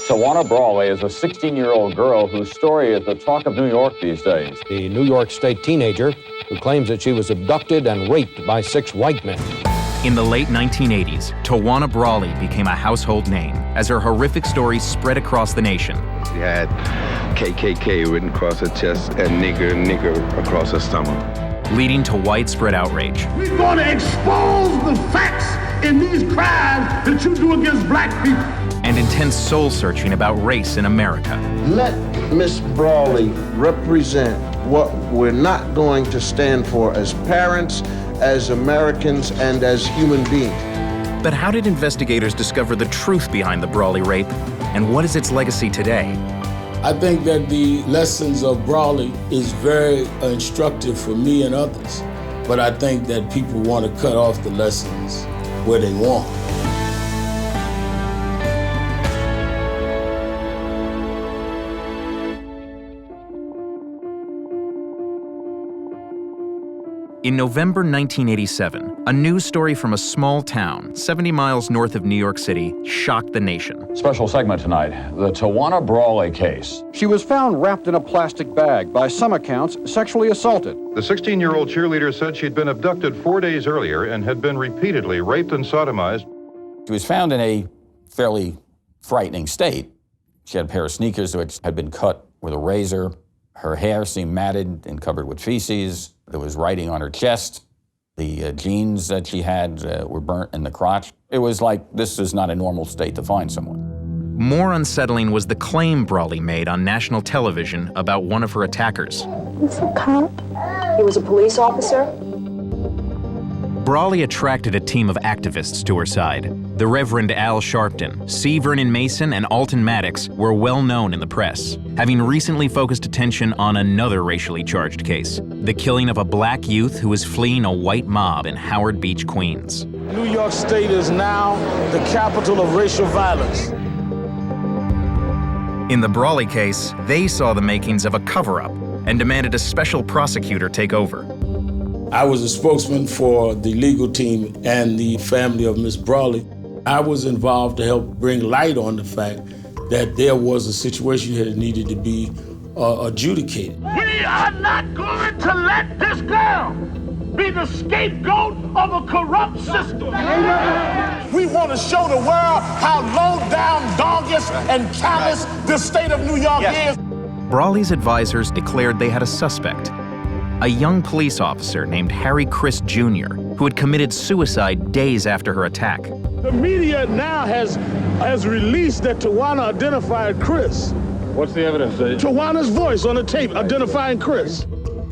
Tawana Brawley is a 16-year-old girl whose story is the talk of New York these days. The New York State teenager who claims that she was abducted and raped by 6 white men. In the late 1980s, Tawana Brawley became a household name as her horrific story spread across the nation. She had KKK written across her chest and nigger across her stomach, leading to widespread outrage. We're going to expose the facts in these crimes that you do against black people. And intense soul-searching about race in America. Let Miss Brawley represent what we're not going to stand for as parents, as Americans, and as human beings. But how did investigators discover the truth behind the Brawley rape, and what is its legacy today? I think that the lessons of Brawley is very instructive for me and others, but I think that people want to cut off the lessons where they want. In November 1987, a news story from a small town 70 miles north of New York City shocked the nation. Special segment tonight, the Tawana Brawley case. She was found wrapped in a plastic bag, by some accounts, sexually assaulted. The 16-year-old cheerleader said she'd been abducted 4 days earlier and had been repeatedly raped and sodomized. She was found in a fairly frightening state. She had a pair of sneakers which had been cut with a razor. Her hair seemed matted and covered with feces. There was writing on her chest. The jeans that she had were burnt in the crotch. It was like this is not a normal state to find someone. More unsettling was the claim Brawley made on national television about one of her attackers. He's a cop. He was a police officer. Brawley attracted a team of activists to her side. The Reverend Al Sharpton, C. Vernon Mason, and Alton Maddox were well known in the press, having recently focused attention on another racially charged case, the killing of a black youth who was fleeing a white mob in Howard Beach, Queens. New York State is now the capital of racial violence. In the Brawley case, they saw the makings of a cover-up and demanded a special prosecutor take over. I was a spokesman for the legal team and the family of Miss Brawley. I was involved to help bring light on the fact that there was a situation here that needed to be adjudicated. We are not going to let this girl be the scapegoat of a corrupt system. We want to show the world how low down, doggous, and callous the state of New York is. Brawley's advisors declared they had a suspect, a young police officer named Harry Chris Jr., who had committed suicide days after her attack. The media now has released that Tawana identified Chris. What's the evidence? Tawana's voice on the tape identifying Chris.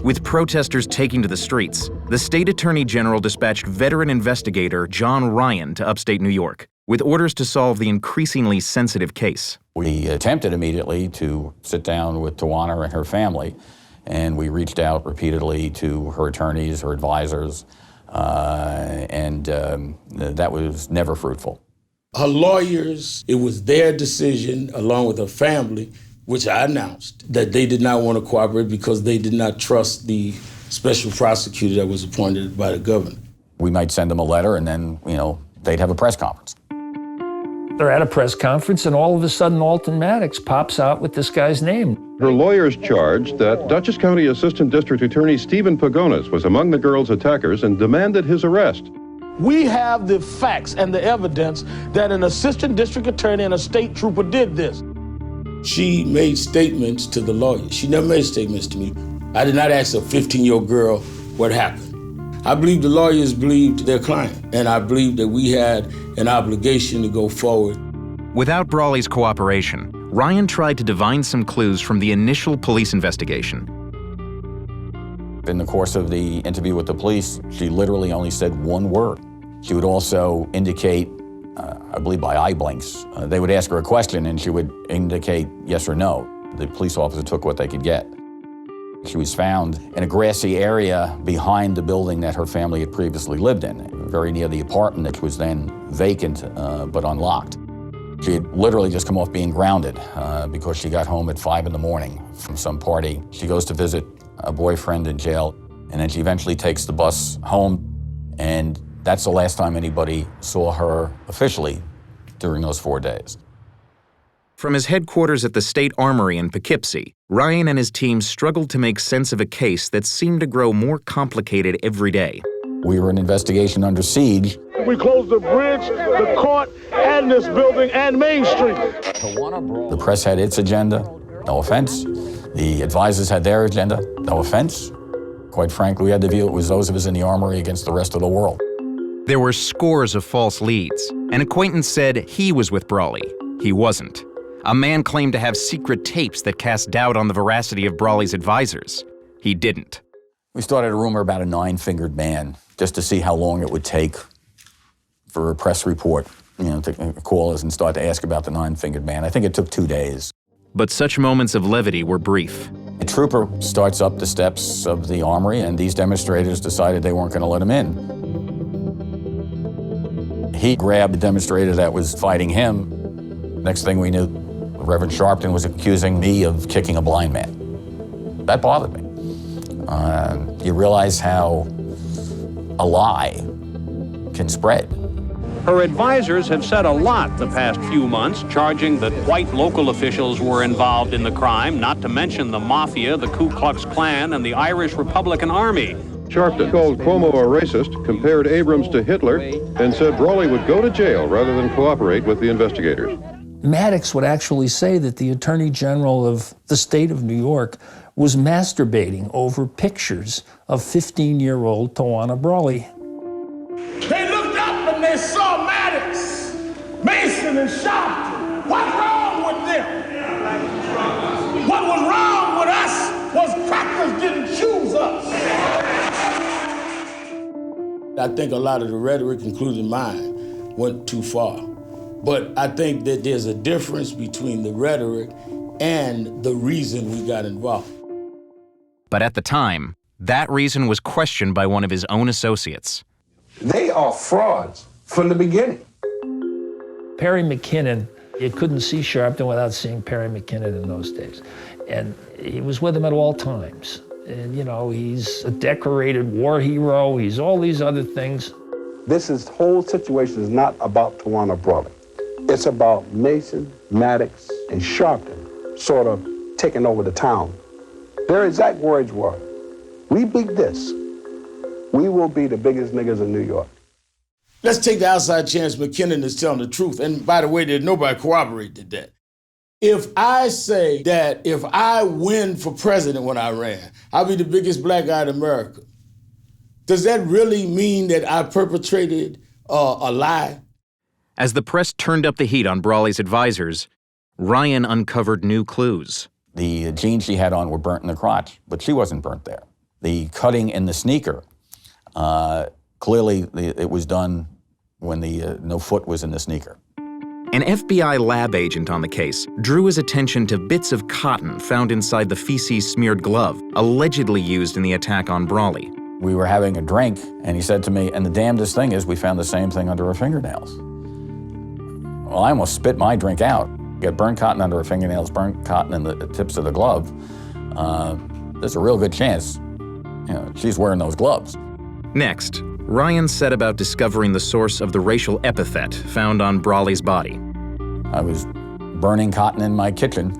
With protesters taking to the streets, the state attorney general dispatched veteran investigator John Ryan to upstate New York, with orders to solve the increasingly sensitive case. We attempted immediately to sit down with Tawana and her family, and we reached out repeatedly to her attorneys, her advisors, and that was never fruitful. Her lawyers, it was their decision, along with her family, which I announced, that they did not want to cooperate because they did not trust the special prosecutor that was appointed by the governor. We might send them a letter and then, they'd have a press conference. They're at a press conference, and all of a sudden, Alton Maddox pops out with this guy's name. Her lawyers charged that Dutchess County Assistant District Attorney Stephen Pagonis was among the girl's attackers and demanded his arrest. We have the facts and the evidence that an assistant district attorney and a state trooper did this. She made statements to the lawyers. She never made statements to me. I did not ask a 15-year-old girl what happened. I believe the lawyers believed their client, and I believe that we had an obligation to go forward. Without Brawley's cooperation, Ryan tried to divine some clues from the initial police investigation. In the course of the interview with the police, she literally only said one word. She would also indicate, I believe by eye blinks, they would ask her a question and she would indicate yes or no. The police officer took what they could get. She was found in a grassy area behind the building that her family had previously lived in, very near the apartment that was then vacant but unlocked. She had literally just come off being grounded because she got home at 5 in the morning from some party. She goes to visit a boyfriend in jail, and then she eventually takes the bus home, and that's the last time anybody saw her officially during those 4 days. From his headquarters at the State Armory in Poughkeepsie, Ryan and his team struggled to make sense of a case that seemed to grow more complicated every day. We were an investigation under siege. We closed the bridge, the court, and this building, and Main Street. The press had its agenda, no offense. The advisors had their agenda, no offense. Quite frankly, we had to view it was those of us in the Armory against the rest of the world. There were scores of false leads. An acquaintance said he was with Brawley. He wasn't. A man claimed to have secret tapes that cast doubt on the veracity of Brawley's advisors. He didn't. We started a rumor about a 9-fingered man, just to see how long it would take for a press report, to call us and start to ask about the 9-fingered man. I think it took 2 days. But such moments of levity were brief. A trooper starts up the steps of the Armory, and these demonstrators decided they weren't going to let him in. He grabbed the demonstrator that was fighting him. Next thing we knew, Reverend Sharpton was accusing me of kicking a blind man. That bothered me. You realize how a lie can spread. Her advisors have said a lot the past few months, charging that white local officials were involved in the crime, not to mention the Mafia, the Ku Klux Klan, and the Irish Republican Army. Sharpton called Cuomo a racist, compared Abrams to Hitler, and said Brawley would go to jail rather than cooperate with the investigators. Maddox would actually say that the Attorney General of the state of New York was masturbating over pictures of 15-year-old Tawana Brawley. They looked up and they saw Maddox, Mason, and Sharpton. What's wrong with them? What was wrong with us was crackers didn't choose us. I think a lot of the rhetoric, including mine, went too far. But I think that there's a difference between the rhetoric and the reason we got involved. But at the time, that reason was questioned by one of his own associates. They are frauds from the beginning. Perry McKinnon, you couldn't see Sharpton without seeing Perry McKinnon in those days. And he was with him at all times. And, he's a decorated war hero. He's all these other things. This whole situation is not about Tawana Brawley. It's about Mason, Maddox, and Sharpton sort of taking over the town. Their exact words were, "We beat this, we will be the biggest niggas in New York." Let's take the outside chance McKinnon is telling the truth. And by the way, there's nobody corroborated that. If I say that if I win for president when I ran, I'll be the biggest black guy in America, does that really mean that I perpetrated a lie? As the press turned up the heat on Brawley's advisors, Ryan uncovered new clues. The jeans she had on were burnt in the crotch, but she wasn't burnt there. The cutting in the sneaker, clearly it was done when no foot was in the sneaker. An FBI lab agent on the case drew his attention to bits of cotton found inside the feces-smeared glove, allegedly used in the attack on Brawley. We were having a drink, and he said to me, "And the damnedest thing is we found the same thing under her fingernails." Well, I almost spit my drink out. Get burnt cotton under her fingernails, burnt cotton in the tips of the glove. There's a real good chance, she's wearing those gloves. Next, Ryan set about discovering the source of the racial epithet found on Brawley's body. I was burning cotton in my kitchen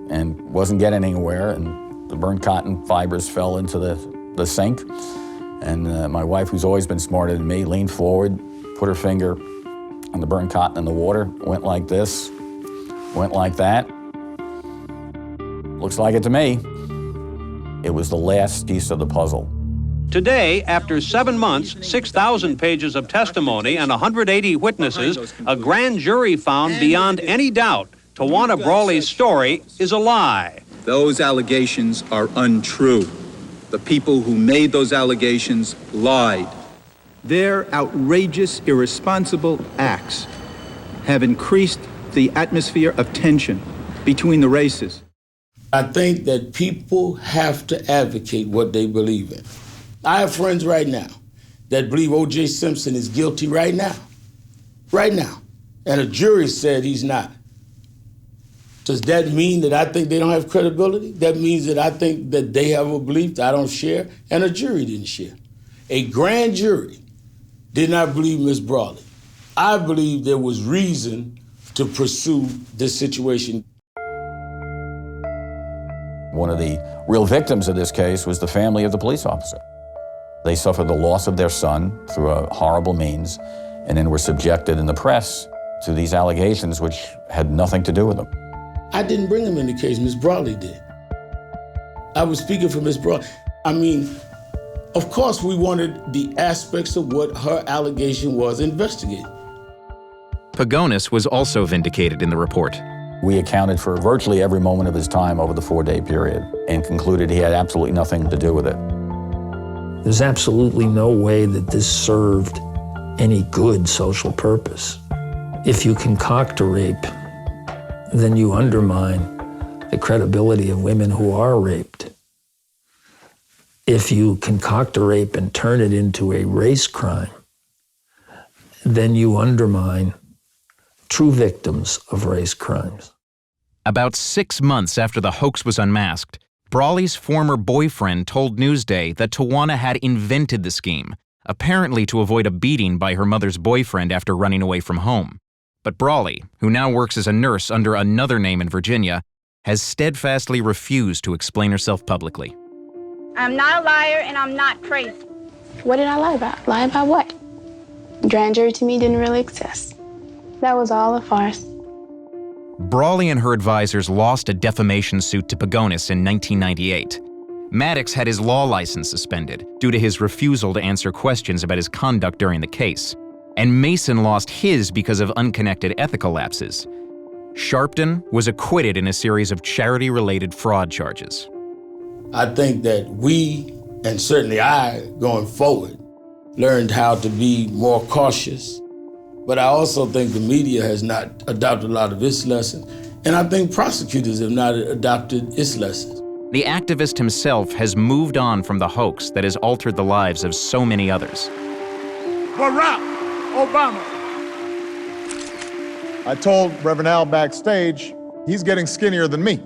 and wasn't getting anywhere, and the burnt cotton fibers fell into the sink. And my wife, who's always been smarter than me, leaned forward, put her finger on the burnt cotton in the water, went like this, went like that. Looks like it to me. It was the last piece of the puzzle. Today, after 7 months, 6,000 pages of testimony, and 180 witnesses, a grand jury found beyond any doubt Tawana Brawley's story is a lie. Those allegations are untrue. The people who made those allegations lied. Their outrageous, irresponsible acts have increased the atmosphere of tension between the races. I think that people have to advocate what they believe in. I have friends right now that believe O.J. Simpson is guilty right now. And a jury said he's not. Does that mean that I think they don't have credibility? That means that I think that they have a belief that I don't share and a jury didn't share. A grand jury did not believe Ms. Brawley. I believe there was reason to pursue this situation. One of the real victims of this case was the family of the police officer. They suffered the loss of their son through a horrible means, and then were subjected in the press to these allegations which had nothing to do with them. I didn't bring him in the case, Ms. Brawley did. I was speaking for Ms. Brawley. I mean, of course we wanted the aspects of what her allegation was investigated. Pagonis was also vindicated in the report. We accounted for virtually every moment of his time over the 4-day period and concluded he had absolutely nothing to do with it. There's absolutely no way that this served any good social purpose. If you concoct a rape, then you undermine the credibility of women who are raped. If you concoct a rape and turn it into a race crime, then you undermine true victims of race crimes. About 6 months after the hoax was unmasked, Brawley's former boyfriend told Newsday that Tawana had invented the scheme, apparently to avoid a beating by her mother's boyfriend after running away from home. But Brawley, who now works as a nurse under another name in Virginia, has steadfastly refused to explain herself publicly. I'm not a liar and I'm not crazy. What did I lie about? Lie about what? Grand jury to me didn't really exist. That was all a farce. Brawley and her advisors lost a defamation suit to Pagonis in 1998. Maddox had his law license suspended due to his refusal to answer questions about his conduct during the case. And Mason lost his because of unconnected ethical lapses. Sharpton was acquitted in a series of charity-related fraud charges. I think that we, and certainly I, going forward, learned how to be more cautious. But I also think the media has not adopted a lot of its lessons, and I think prosecutors have not adopted its lessons. The activist himself has moved on from the hoax that has altered the lives of so many others. Barack Obama. I told Reverend Al backstage, he's getting skinnier than me.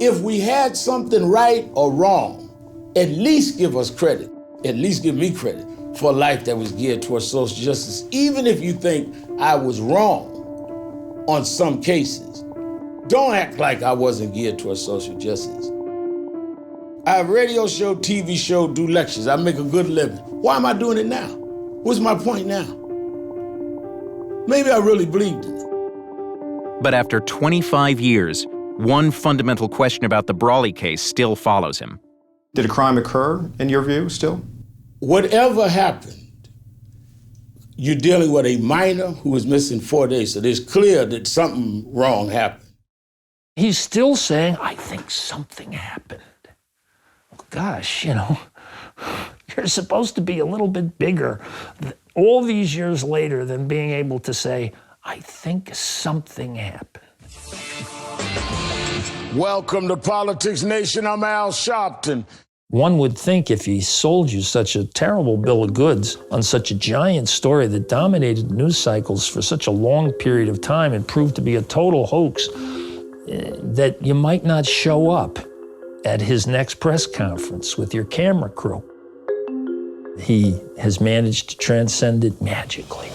If we had something right or wrong, at least give us credit, at least give me credit for a life that was geared towards social justice, even if you think I was wrong on some cases. Don't act like I wasn't geared towards social justice. I have a radio show, TV show, do lectures. I make a good living. Why am I doing it now? What's my point now? Maybe I really believed in it. But after 25 years, one fundamental question about the Brawley case still follows him. Did a crime occur, in your view, still? Whatever happened, you're dealing with a minor who was missing 4 days, so it's clear that something wrong happened. He's still saying, I think something happened. Gosh, you know, you're supposed to be a little bit bigger all these years later than being able to say, I think something happened. Welcome to Politics Nation. I'm Al Sharpton. One would think if he sold you such a terrible bill of goods on such a giant story that dominated news cycles for such a long period of time and proved to be a total hoax, that you might not show up at his next press conference with your camera crew. He has managed to transcend it magically.